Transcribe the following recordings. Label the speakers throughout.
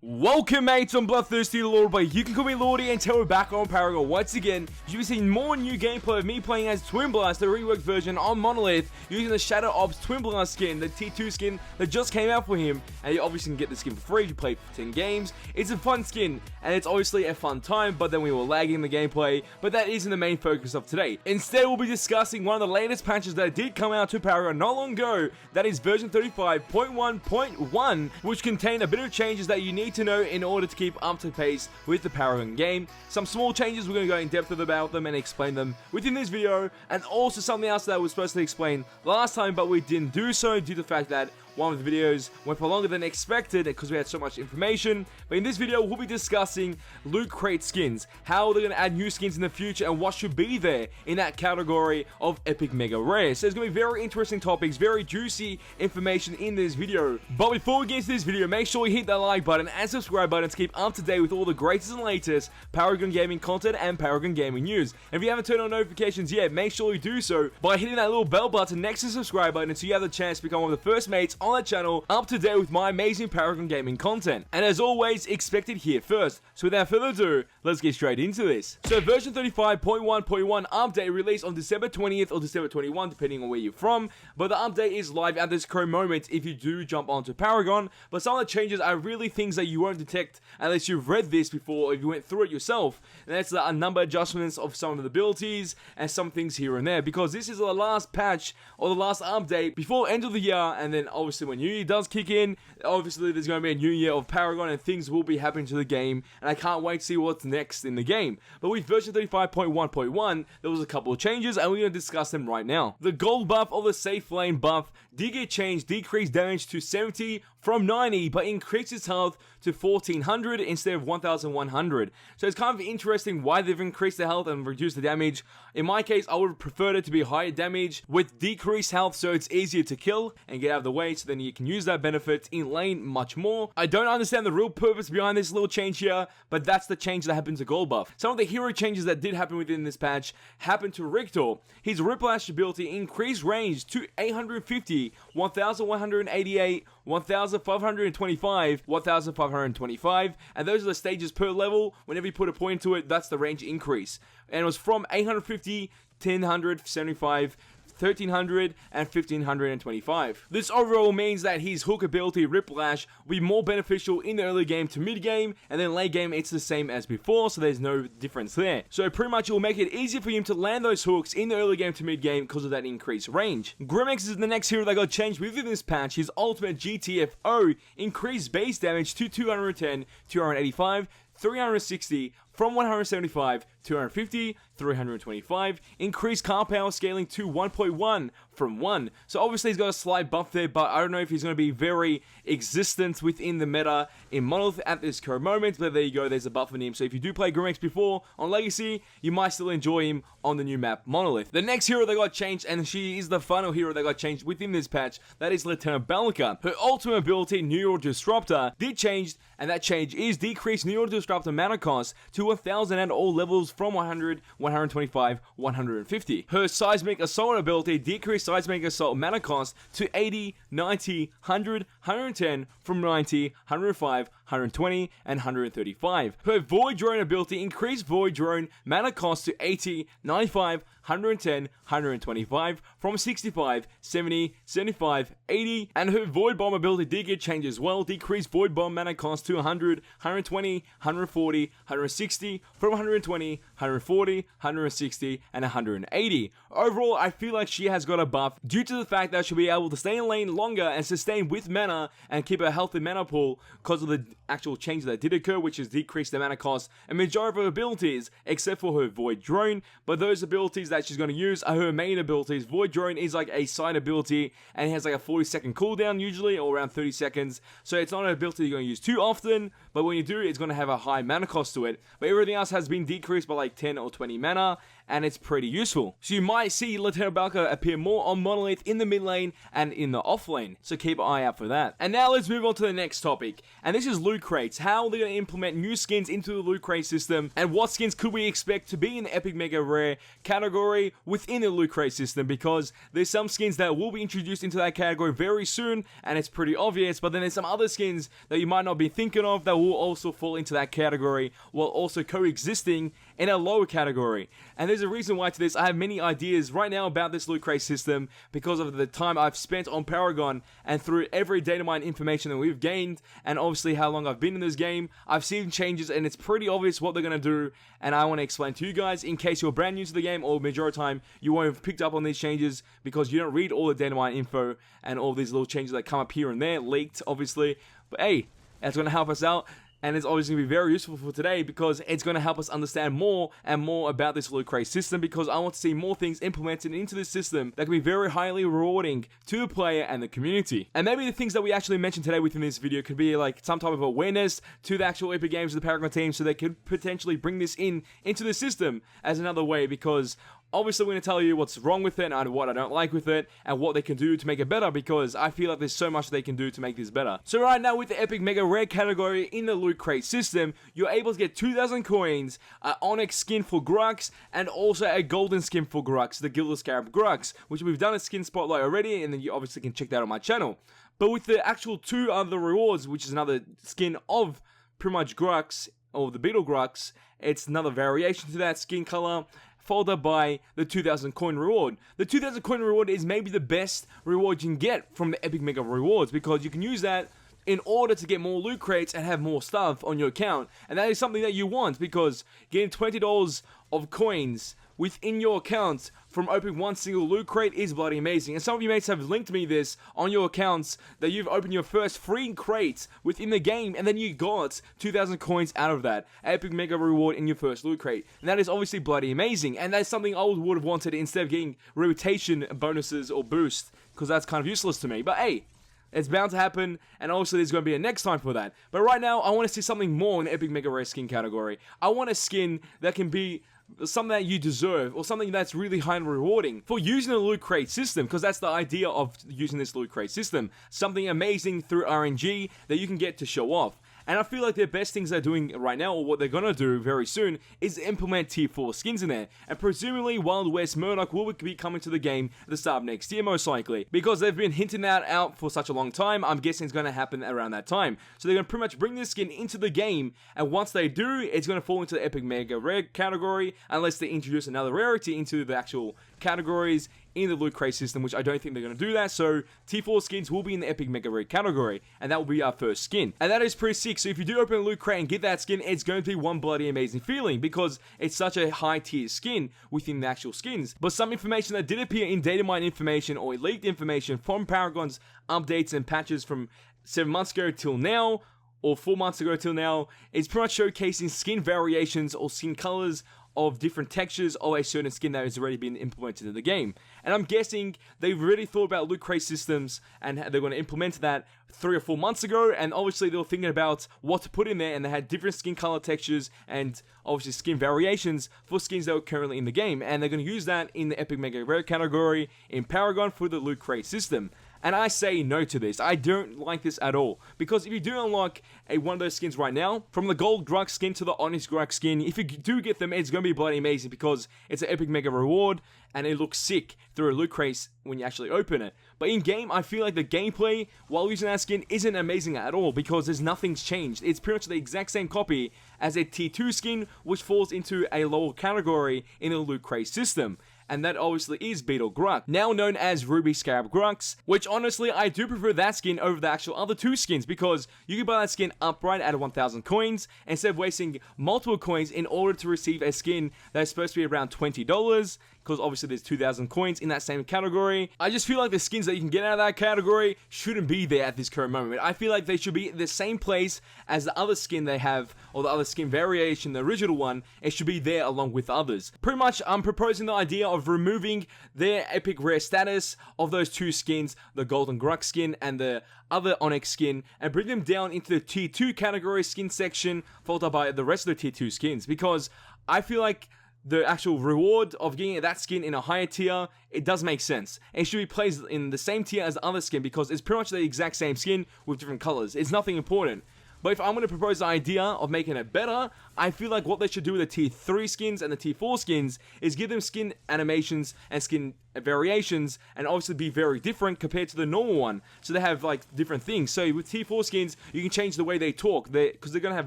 Speaker 1: Welcome mates, I'm Bloodthirsty Lord, but you can call me Lordy, and we're back on Paragon once again. You'll be seeing more new gameplay of me playing as Twin Blast, the reworked version on Monolith, using the Shadow Ops Twin Blast skin, the T2 skin that just came out for him, and you obviously can get the skin for free if you play for 10 games. It's a fun skin, and it's obviously a fun time, but then we were lagging the gameplay, but that isn't the main focus of today. Instead, we'll be discussing one of the latest patches that did come out to Paragon not long ago, that is version 35.1.1, which contained a bit of changes that you need to know in order to keep up to pace with the Paragon game. Some small changes, we're going to go in depth about them and explain them within this video, and also something else that was supposed to explain last time but we didn't do so due to the fact that one of the videos went for longer than expected because we had so much information. But in this video, we'll be discussing loot crate skins, how they're going to add new skins in the future, and what should be there in that category of epic mega rare. So there's going to be very interesting topics, very juicy information in this video. But before we get into this video, make sure you hit that like button and subscribe button to keep up to date with all the greatest and latest Paragon gaming content and Paragon gaming news. And if you haven't turned on notifications yet, make sure you do so by hitting that little bell button next to the subscribe button so you have the chance to become one of the first mates on the channel up to date with my amazing Paragon gaming content. And as always, expect it here first. So without further ado, let's get straight into this. So version 35.1.1 update released on December 20th or December 21, depending on where you're from. But the update is live at this current moment if you do jump onto Paragon. But some of the changes are really things that you won't detect unless you've read this before or if you went through it yourself. And that's a number adjustments of some of the abilities and some things here and there. Because this is the last patch or the last update before end of the year, and then obviously when New Year does kick in, obviously there's going to be a new year of Paragon and things will be happening to the game, and I can't wait to see what's next in the game. But with version 35.1.1, there was a couple of changes and we're going to discuss them right now. The gold buff or the safe lane buff did get changed, decreased damage to 70 from 90, but increased its health to 1400 instead of 1100. So it's kind of interesting why they've increased the health and reduced the damage. In my case, I would have preferred it to be higher damage with decreased health so it's easier to kill and get out of the way, so then you can use that benefit in lane much more. I don't understand the real purpose behind this little change here, but that's the change that happened to gold buff. Some of the hero changes that did happen within this patch happened to Richter. His Whiplash ability increased range to 850, 1188, 1525, 1525, and those are the stages per level. Whenever you put a point to it, that's the range increase. And it was from 850, 1000, 75, 1300 and 1525. This overall means that his hook ability Whiplash will be more beneficial in the early game to mid game, and then late game it's the same as before, so there's no difference there. So pretty much it will make it easier for him to land those hooks in the early game to mid game because of that increased range. Grimex is the next hero that got changed within this patch. His ultimate GTFO increased base damage to 210, 285, 360, from 175, 250, 325, increased car power scaling to 1.1 from 1. So obviously he's got a slight buff there, but I don't know if he's going to be very existent within the meta in Monolith at this current moment, but there you go, there's a buff on him. So if you do play Grimex before on Legacy, you might still enjoy him on the new map Monolith. The next hero that got changed, and she is the final hero that got changed within this patch, that is Lieutenant Balika. Her ultimate ability, Neural Disruptor, did change, and that change is decreased Neural Disruptor mana cost to 1000 at all levels from 100, 125, 150. Her Seismic Assault ability decreased Seismic Assault mana cost to 80, 90, 100, 110 from 90, 105, 120, and 135. Her Void Drone ability increased Void Drone mana cost to 80, 95, 110, 125 from 65, 70, 75, 80, and her Void Bomb ability did get changed as well, decreased Void Bomb mana cost to 100, 120, 140, 160 from 120, 140, 160, and 180. Overall, I feel like she has got a buff due to the fact that she'll be able to stay in lane longer and sustain with mana and keep a healthy mana pool because of the actual change that did occur, which is decrease the mana cost and majority of her abilities except for her Void Drone. But those abilities that she's going to use are her main abilities. Void Drone is like a side ability and it has like a 40-second cooldown usually, or around 30 seconds. So it's not an ability you're going to use too often, but when you do, it's going to have a high mana cost to it. But everything else has been decreased by like 10 or 20 mana, and it's pretty useful. So you might see Lieutenant Balka appear more on Monolith in the mid lane and in the off lane, so keep an eye out for that. And now let's move on to the next topic, and this is loot crates. How they're going to implement new skins into the loot crate system, and what skins could we expect to be in the Epic Mega Rare category within the loot crate system, because there's some skins that will be introduced into that category very soon, and it's pretty obvious, but then there's some other skins that you might not be thinking of that will also fall into that category, while also coexisting in a lower category. And there's a reason why to this. I have many ideas right now about this loot crate system because of the time I've spent on Paragon and through every data mine information that we've gained, and obviously how long I've been in this game. I've seen changes and it's pretty obvious what they're going to do, and I want to explain to you guys in case you're brand new to the game, or majority of the time you won't have picked up on these changes because you don't read all the data mine info and all these little changes that come up here and there, leaked obviously. But hey, that's going to help us out. And it's obviously going to be very useful for today because it's going to help us understand more and more about this loot crate system, because I want to see more things implemented into this system that can be very highly rewarding to the player and the community. And maybe the things that we actually mentioned today within this video could be like some type of awareness to the actual Epic Games of the Paragon team, so they could potentially bring this into the system as another way, because obviously, we're going to tell you what's wrong with it and what I don't like with it and what they can do to make it better, because I feel like there's so much they can do to make this better. So right now, with the Epic Mega Rare category in the Loot Crate system, you're able to get 2,000 coins, an Onyx skin for Grux, and also a Golden skin for Grux, the Gilded Scarab Grux, which we've done a skin spotlight already, and then you obviously can check that out on my channel. But with the actual two other rewards, which is another skin of pretty much Grux, or the Beetle Grux, it's another variation to that skin color, followed by the 2,000 coin reward. The 2,000 coin reward is maybe the best reward you can get from the Epic Mega Rewards, because you can use that in order to get more loot crates and have more stuff on your account. And that is something that you want, because getting $20 of coins within your account from opening one single loot crate is bloody amazing. And some of you mates have linked me this on your accounts, that you've opened your first free crate within the game and then you got 2,000 coins out of that Epic Mega Reward in your first loot crate. And that is obviously bloody amazing, and that's something I would have wanted instead of getting rotation bonuses or boost, because that's kind of useless to me. But hey, it's bound to happen, and obviously there's going to be a next time for that. But right now, I want to see something more in the Epic Mega Rare skin category. I want a skin that can be something that you deserve, or something that's really high and rewarding for using the loot crate system, because that's the idea of using this loot crate system. Something amazing through RNG that you can get to show off. And I feel like the best things they're doing right now, or what they're gonna do very soon, is implement tier 4 skins in there. And presumably Wild West Murdoch will be coming to the game at the start of next year, most likely. Because they've been hinting that out for such a long time, I'm guessing it's gonna happen around that time. So they're gonna pretty much bring this skin into the game, and once they do, it's gonna fall into the Epic Mega Rare category, unless they introduce another rarity into the actual categories in the loot crate system, which I don't think they're going to do that. So tier 4 skins will be in the Epic Mega Rare category, and that will be our first skin. And that is pretty sick. So if you do open a loot crate and get that skin, it's going to be one bloody amazing feeling, because it's such a high tier skin within the actual skins. But some information that did appear in data mine information or leaked information from Paragon's updates and patches from 7 months ago till now, or 4 months ago till now, is pretty much showcasing skin variations or skin colors of different textures of a certain skin that has already been implemented in the game. And I'm guessing they've already thought about loot crate systems, and they're going to implement that 3 or 4 months ago, and obviously they were thinking about what to put in there, and they had different skin color textures and obviously skin variations for skins that were currently in the game, and they're going to use that in the Epic Mega Rare category in Paragon for the loot crate system. And I say no to this. I don't like this at all. Because if you do unlock one of those skins right now, from the Gold Grux skin to the Onyx Grux skin, if you do get them, it's going to be bloody amazing, because it's an Epic Mega Reward, and it looks sick through a loot crate when you actually open it. But in game, I feel like the gameplay while using that skin isn't amazing at all, because there's nothing's changed. It's pretty much the exact same copy as a tier 2 skin, which falls into a lower category in the loot crate system. And that obviously is Beetle Grux, now known as Ruby Scarab Grux, which honestly I do prefer that skin over the actual other two skins, because you can buy that skin upright at 1,000 coins instead of wasting multiple coins in order to receive a skin that's supposed to be around $20, because obviously there's 2,000 coins in that same category. I just feel like the skins that you can get out of that category shouldn't be there at this current moment. I feel like they should be in the same place as the other skin they have, or the other skin variation, the original one. It should be there along with others. Pretty much, I'm proposing the idea of removing their epic rare status of those two skins, the Golden Grux skin and the other Onyx skin, and bring them down into the tier 2 category skin section, followed by the rest of the tier 2 skins, because I feel like the actual reward of getting that skin in a higher tier, it does make sense. It should be placed in the same tier as the other skin because it's pretty much the exact same skin with different colors. It's nothing important. But if I'm going to propose the idea of making it better, I feel like what they should do with the tier 3 skins and the tier 4 skins is give them skin animations and skin variations, and obviously be very different compared to the normal one. So they have like different things. So with tier 4 skins, you can change the way they talk, because they're going to have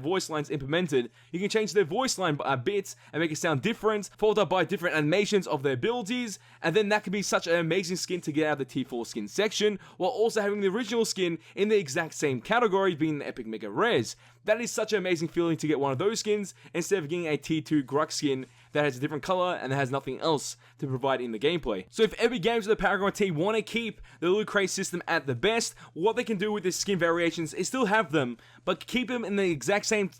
Speaker 1: voice lines implemented. You can change their voice line bits and make it sound different, followed up by different animations of their abilities, and then that could be such an amazing skin to get out of the tier 4 skin section, while also having the original skin in the exact same category, being the Epic Mega Rares. That is such an amazing feeling to get one of those skins instead of getting a tier 2 Grux skin that has a different color and that has nothing else to provide in the gameplay. So if Epic Games or the Paragon team want to keep the loot crate system at the best, what they can do with the skin variations is still have them, but keep them in the exact same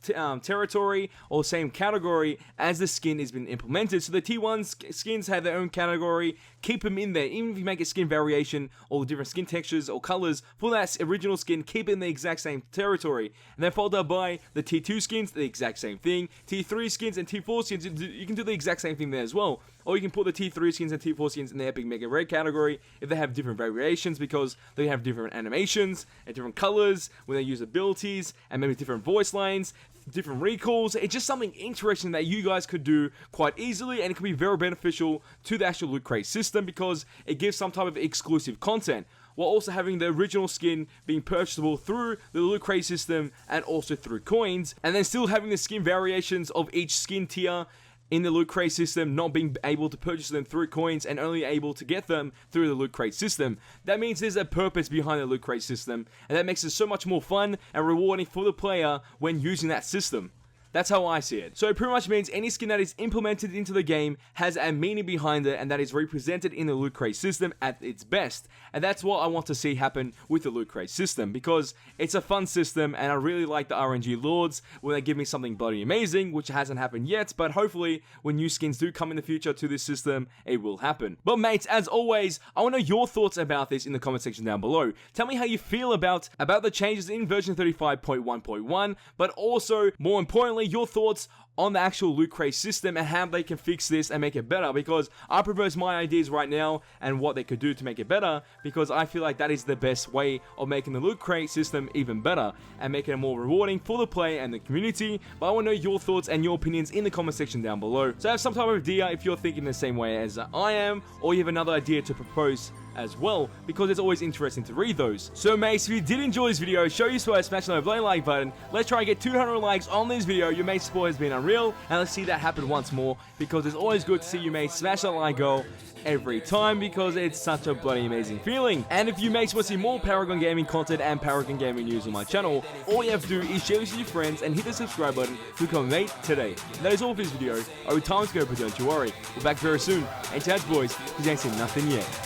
Speaker 1: territory or same category as the skin has been implemented. So the tier 1 skins have their own category, keep them in there. Even if you make a skin variation or different skin textures or colors for that original skin, keep it in the exact same territory. And then followed up by the tier 2 skins, the exact same thing. Tier 3 skins and tier 4 skins, you can do the exact same thing there as well. Or you can put the tier 3 skins and tier 4 skins in the Epic Mega Rare category if they have different variations, because they have different animations and different colors when they use abilities, and maybe different voice lines, different recalls. It's just something interesting that you guys could do quite easily, and it could be very beneficial to the actual loot crate system because it gives some type of exclusive content, while also having the original skin being purchasable through the loot crate system and also through coins, and then still having the skin variations of each skin tier in the loot crate system, not being able to purchase them through coins and only able to get them through the loot crate system. That means there's a purpose behind the loot crate system, and that makes it so much more fun and rewarding for the player when using that system. That's how I see it. So it pretty much means any skin that is implemented into the game has a meaning behind it, and that is represented in the loot crate system at its best. And that's what I want to see happen with the loot crate system, because it's a fun system, and I really like the RNG Lords when they give me something bloody amazing, which hasn't happened yet, but hopefully when new skins do come in the future to this system, it will happen. But mates, as always, I want to know your thoughts about this in the comment section down below. Tell me how you feel about the changes in version 35.1.1, but also, more importantly, your thoughts on the actual loot crate system and how they can fix this and make it better, because I propose my ideas right now and what they could do to make it better, because I feel like that is the best way of making the loot crate system even better and making it more rewarding for the player and the community. But I want to know your thoughts and your opinions in the comment section down below. So have some type of idea if you're thinking the same way as I am, or you have another idea to propose as well, because it's always interesting to read those. So mates, if you did enjoy this video, show your support, smash that bloody like button. Let's try and get 200 likes on this video. Your mate's support has been unreal, and let's see that happen once more, because it's always good to see you mates smash that like goal every time, because it's such a bloody amazing feeling. And if you mates want to see more Paragon Gaming content and Paragon Gaming news on my channel, all you have to do is share this with your friends and hit the subscribe button to become a mate today. And that is all for this video. Over time's go, but don't you worry, we're back very soon. And Chad's boys, because you ain't seen nothing yet.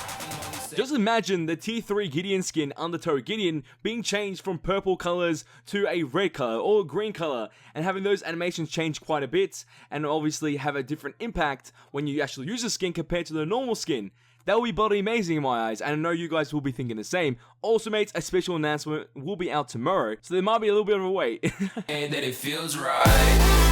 Speaker 1: Just imagine the tier 3 Gideon skin, Undertow Gideon, being changed from purple colors to a red color or a green color, and having those animations change quite a bit, and obviously have a different impact when you actually use the skin compared to the normal skin. That will be bloody amazing in my eyes, and I know you guys will be thinking the same. Also mates, a special announcement will be out tomorrow, so there might be a little bit of a wait. And that it feels right.